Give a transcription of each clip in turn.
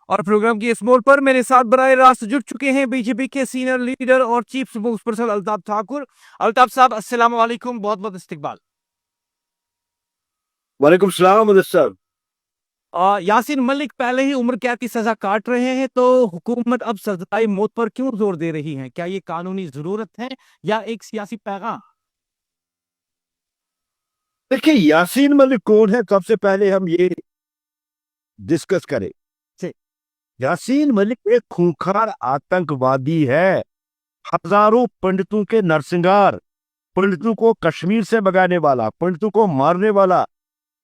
और प्रोग्राम की इस मोड़ पर मेरे साथ बराह रास्त जुड़ चुके हैं बीजेपी के सीनियर लीडर और chief spokes person Altaf Thakur. Altaf साहब, अस्सलाम वालेकुम, बहुत बहुत इस्तकबाल। वालेकुम सलाम मुदस्सर साहब। यासीन मलिक पहले ही उम्र कैद की सजा काट रहे हैं, तो हुकूमत अब सजाई मौत पर क्यों जोर दे रही है? क्या ये कानूनी जरूरत है या एक सियासी पैगाम? देखिए, यासीन मलिक कौन है, सबसे पहले हम ये डिस्कस करें। यासीन मलिक एक खूंखार आतंकवादी है। हजारों पंडितों के नरसिंगार, पंडितों को कश्मीर से भगाने वाला, पंडितों को मारने वाला,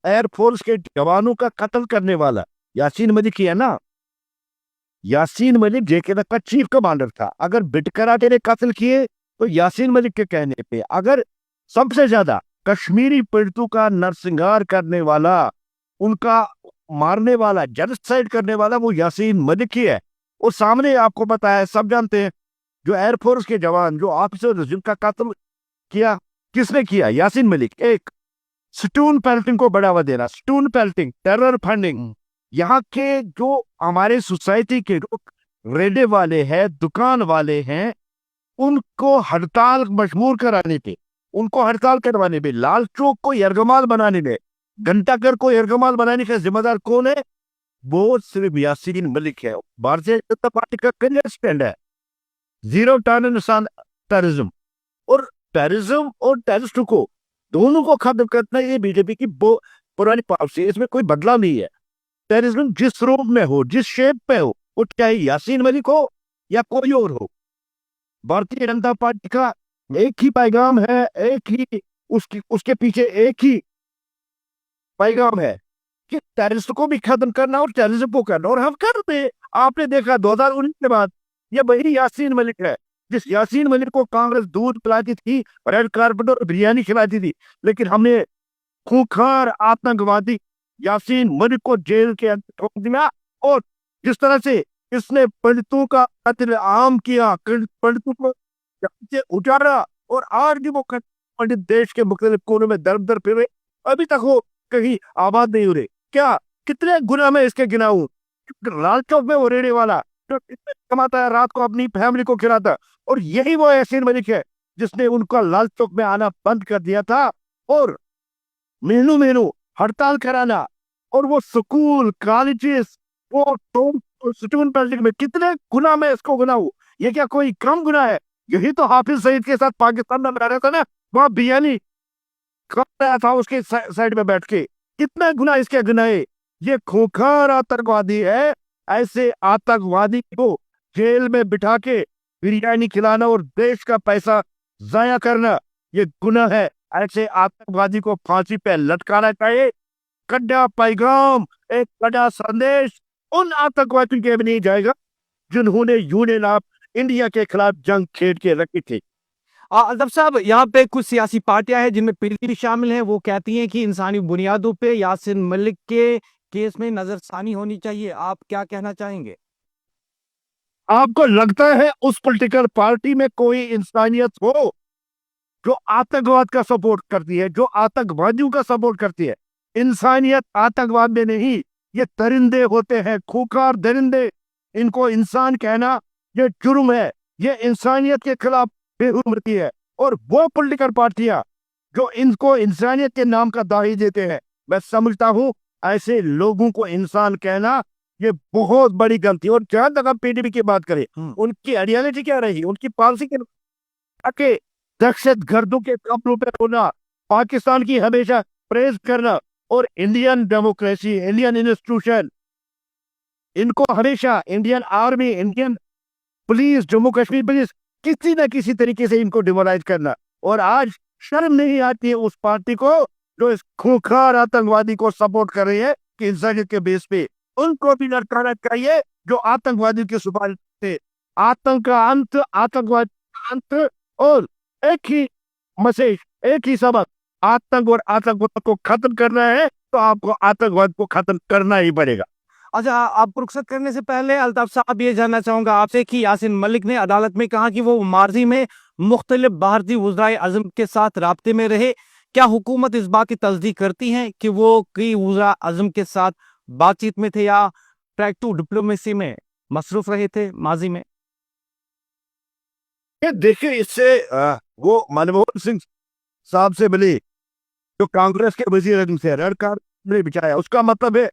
एयरफोर्स के जवानों का कत्ल करने वाला यासीन मलिक ही है ना। यासीन मलिक जेके का चीफ कमांडर था। अगर बिटकराटे ने कत्ल किए तो यासीन मलिक के कहने पे, अगर सबसे ज्यादा कश्मीरी पंडितों का नरसिंगार करने वाला, उनका मारने वाला, जेनोसाइड करने वाला वो यासीन मलिक ही है। और सामने आपको पता है, सब जानते हैं, जो एयरफोर्स के जवान, जो ऑफिसर जिनका कत्ल किया, किसने किया? यासीन मलिक। एक स्टून पेल्टिंग को बढ़ावा देना, स्टून पेल्टिंग, टेरर फंडिंग। यहाँ के जो हमारे सोसाइटी के जो रेडे वाले हैं, दुकान वाले हैं, उनको हड़ताल मजबूर कराने पे, उनको हड़ताल करवाने पे, लाल चौक को यरगमाल बनाने में, घंटाघर को यरगमाल बनाने का जिम्मेदार कौन है? वो सिर्फ यासीन मलिक है। भारतीय जनता पार्टी का क्लियर स्टैंड है, जीरो टॉलरेंस ऑन टेररिज्म। और टेररिज्म और टेररिस्ट को, दोनों को खत्म करना ये बीजेपी की पुरानी पॉलिसी है। इसमें कोई बदलाव नहीं है। टेररिज्म जिस रूप में हो, जिस शेप में हो, वो चाहे यासीन मलिक हो या कोई और हो, भारतीय जनता पार्टी का एक ही पैगाम है, एक ही उसके पीछे एक ही पैगाम है कि टेररिस्ट को भी खत्म करना और टेररिज्म को करना। और हम करते हैं। आपने देखा 2019 के बाद ये वही यासीन मलिक है जिस यासीन मलिक को कांग्रेस दूध पिलाती थी, रेड कार्पेट और बिरयानी खिलाती थी, लेकिन हमने खूंखार आतंकवादी यासीन मलिक को जेल के अंदर ठोक दिया। और जिस तरह से इसने पंडितों का कत्ल आम किया, पंडितों को उजाड़ा, और आज भी वो पंडित देश के मुख्तलिफ कोनों में दर दर फिर रहे, अभी तक वो कहीं आबाद नहीं हो रहे। क्या कितने गुना में इसके गिनाऊं? लाल चौक में वो रेड़े वाला जो कमाता है, रात को अपनी फैमिली को खिलाता, और यही वो यासीन मलिक है जिसने उनका लाल चौक में आना बंद कर दिया था, और महीनों महीनों हड़ताल कराना। और वो स्कूल, कॉलेजेस, वो स्टूडेंट बिल्डिंग में कितने गुना में इसको गुनाऊं? ये क्या कोई कम गुना है? यही तो हाफिज सईद के साथ पाकिस्तान में रह रहा था ना, वहां बिरयानी खा रहा था उसके साइड में बैठ के। कितना गुना इसके गुनाहे? ये खूंखार आतंकवादी है। ऐसे आतंकवादी को जेल में बिठा के बिरयानी खिलाना और देश का पैसा जाया करना, ये गुनाह है। ऐसे आतंकवादी को फांसी पे लटकाना चाहिए। कड़ा पैगाम, एक कड़ा संदेश उन आतंकवादियों के भी नहीं जाएगा जिन्होंने यूनियन ऑफ इंडिया के खिलाफ जंग छेड़ के रखी थी। अल्ताफ साहब, यहाँ पे कुछ सियासी पार्टियां हैं जिनमें पीडीपी भी शामिल है। वो कहती हैं कि इंसानी बुनियादों पे यासीन मलिक के केस में नजरसानी होनी चाहिए। आप क्या कहना चाहेंगे? आपको लगता है उस पॉलिटिकल पार्टी में कोई इंसानियत हो जो आतंकवाद का सपोर्ट करती है, जो आतंकवादियों का सपोर्ट करती है? इंसानियत आतंकवाद में नहीं। ये दरिंदे होते हैं, खूंखार दरिंदे। इनको इंसान कहना ये जुर्म है, ये इंसानियत के खिलाफ बेहुरमती है। और वो पॉलिटिकल पार्टियां जो इनको इंसानियत के नाम का दाही देते हैं, मैं समझता हूं ऐसे लोगों को इंसान कहना ये बहुत बड़ी गलती। और जहां तक हम पीडीपी की बात करें, उनकी आइडियोलॉजी क्या रही, उनकी पॉलिसी के दहशत गर्दों के कपड़ों पे होना, पाकिस्तान की हमेशा प्रेज करना, और इंडियन डेमोक्रेसी, इंडियन इंस्टीट्यूशन, इनको हमेशा Indian army, Indian police, Jammu Kashmir police, किसी न किसी तरीके से इनको डिमोलाइज करना। और आज शर्म नहीं आती है उस पार्टी को जो इस खूंखार आतंकवादी को सपोर्ट कर रही है कि इंसानियत के बेस पे उनको भी लटकाना चाहिए जो आतंकवादी के सुपारी थे। आतंक का अंत, आतंकवाद का अंत, और एक ही मैसेज, एक ही सबक, आतंक और आतंकवाद को खत्म करना है तो आपको आतंकवाद को खत्म करना ही पड़ेगा। अच्छा, आपको रुखसत करने से पहले अल्ताफ साहब ये जानना चाहूंगा आपसे कि यासीन मलिक ने अदालत में कहा कि वो माजी में मुख्तलिफ भारतीय वज़राए आज़म के साथ राब्ते में रहे। क्या हुकूमत इस बात की तस्दीक करती है कि वो कई वज़राए आज़म के साथ बातचीत में थे या ट्रैक टू डिप्लोमेसी में मसरूफ रहे थे माजी में? ये देखिए, इससे वो मनमोहन सिंह साहब से मिली जो कांग्रेस के वजीर आजम से रेड कार्ड ने बिछाया, उसका मतलब है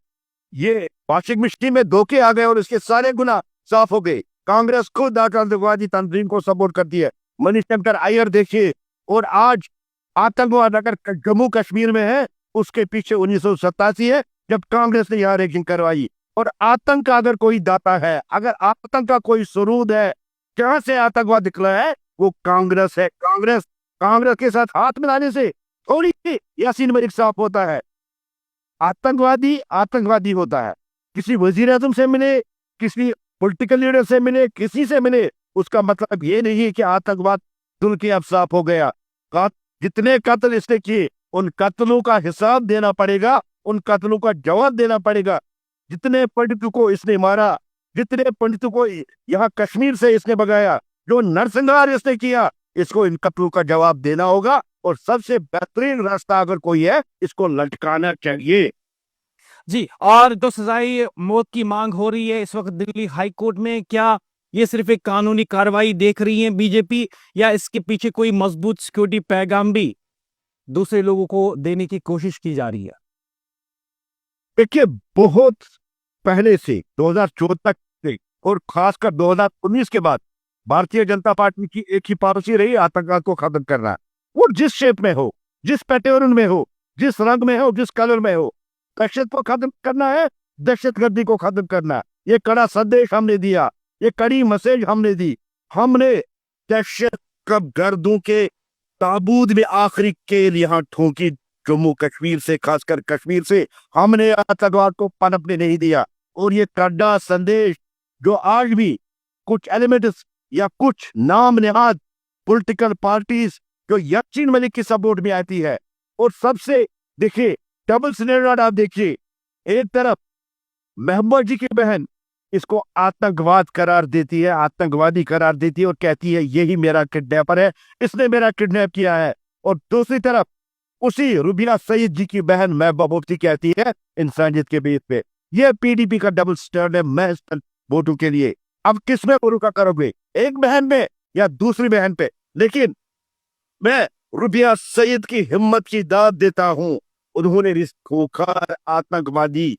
ये वाशिंग मशीन में धोखे आ गए और इसके सारे गुना साफ हो गए। कांग्रेस खुद आतंकवादी तंजीम को सपोर्ट करती है। मणिशंकर अय्यर देखिए, और आज आतंकवाद अगर जम्मू कश्मीर में है उसके पीछे 1987 है जब कांग्रेस ने यहाँ रेगिंग करवाई। और आतंक का अगर कोई दाता है, अगर आतंक का कोई सुरूद है, जहां से आतंकवाद निकला है वो कांग्रेस है। कांग्रेस के साथ हाथ मिलाने से थोड़ी यासीन मलिक साफ होता है। आतंकवादी आतंकवादी होता है। किसी वजीर आजम से मिले, किसी पॉलिटिकल लीडर से मिले, किसी से मिले, उसका मतलब ये नहीं है कि आतंकवाद धुल के अब साफ हो गया। जितने कत्ल इसने किए उन कत्लों का हिसाब देना पड़ेगा, उन कत्लों का जवाब देना पड़ेगा। जितने पंडितों को इसने मारा, जितने पंडितों को यहाँ कश्मीर से इसने भगाया, जो नरसंहार इसने किया, इसको इन कत्लों का जवाब देना होगा। और सबसे बेहतरीन रास्ता अगर कोई है, इसको लटकाना चाहिए। जी, और जो सजाई मौत की मांग हो रही है इस वक्त दिल्ली हाई कोर्ट में, क्या ये सिर्फ एक कानूनी कार्रवाई देख रही है बीजेपी, या इसके पीछे कोई मजबूत सिक्योरिटी पैगाम भी दूसरे लोगों को देने की कोशिश की जा रही है? देखिए, बहुत पहले से 2014 तक से और खासकर 2019 के बाद भारतीय जनता पार्टी की एक ही पॉलिसी रही, आतंकवाद को खत्म करना। वो जिस शेप में हो, जिस पैटर्न में हो, जिस रंग में हो, जिस कलर में हो, दहशत को खत्म करना है, दहशतगर्दी को खत्म करना। ये कड़ा संदेश हमने दिया, ये कड़ी मैसेज हमने दी। हमने दहशत कब गर्दों के ताबूत में आखिरी केल यहाँ ठोकी। जम्मू कश्मीर से, खासकर कश्मीर से हमने आतंकवाद को पनपने नहीं दिया। और ये कड़ा संदेश जो आज भी कुछ एलिमेंट्स या कुछ नाम नेहाद पॉलिटिकल पार्टीज जो यासीन मलिक की सपोर्ट में आती है, और सबसे देखिए डबल स्टैंडर्ड आप देखिए, एक तरफ महबूबा जी की बहन इसको आतंकवाद करार देती है, आतंकवादी करार देती है और कहती है यही मेरा किडनैपर है, इसने मेरा किडनैप किया है। और दूसरी तरफ उसी रुबिया सईद जी की बहन महबूबा मुफ्ती कहती है इंसानियत के बेस पे। ये पीडीपी का डबल स्टैंडर्ड है महज वोटों के लिए। अब किसमें भरोसा करोगे, एक बहन में या दूसरी बहन पे? लेकिन मैं रुबिया सईद की हिम्मत की दाद देता हूं। उन्होंने इस खूंखार आतंकवादी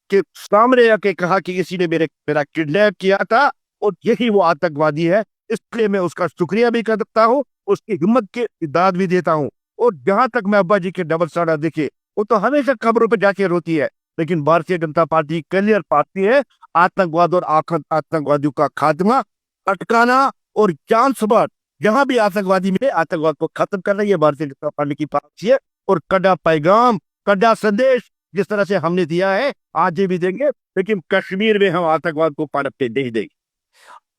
के सामने आके कहा कि किसी ने मेरा किडनैप किया था और यही वो आतंकवादी है। इसलिए मैं उसका शुक्रिया भी करता हूं, उसकी हिम्मत की दाद भी देता हूं। और जहां तक मैं अब्बा जी के डबल स्टैंडर्ड देखे, वो तो हमेशा खबरों पर जाके रोती है, लेकिन Bharatiya Janata party clear party है। आतंकवाद और आतंकवादियों का खात्मा, अटकाना और जान सबार जहां भी आतंकवादी मिले, आतंकवाद को खत्म करना, ये भारतीय जनता पार्टी की पॉलिसी है। और कड़ा पैगाम, कड़ा संदेश जिस तरह से हमने दिया है, आज भी देंगे, लेकिन कश्मीर में हम आतंकवाद को पनपने नहीं देंगे।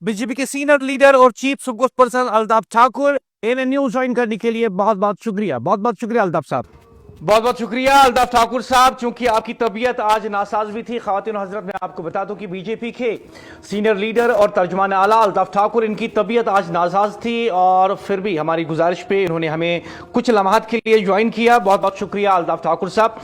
बीजेपी के सीनियर लीडर और chief spokes person Altaf Thakur, ANN news join करने के लिए बहुत बहुत शुक्रिया। बहुत बहुत शुक्रिया अल्ताफ साहब। बहुत बहुत शुक्रिया अल्ताफ ठाकुर साहब। चूंकि आपकी तबीयत आज नासाज भी थी, ख्वातीन हजरत, मैं आपको बता दूं कि बीजेपी के सीनियर लीडर और तर्जुमान आला अल्ताफ ठाकुर, इनकी तबीयत आज नासाज थी और फिर भी हमारी गुजारिश पे इन्होंने हमें कुछ लम्हात के लिए ज्वाइन किया। बहुत बहुत शुक्रिया अल्ताफ ठाकुर साहब।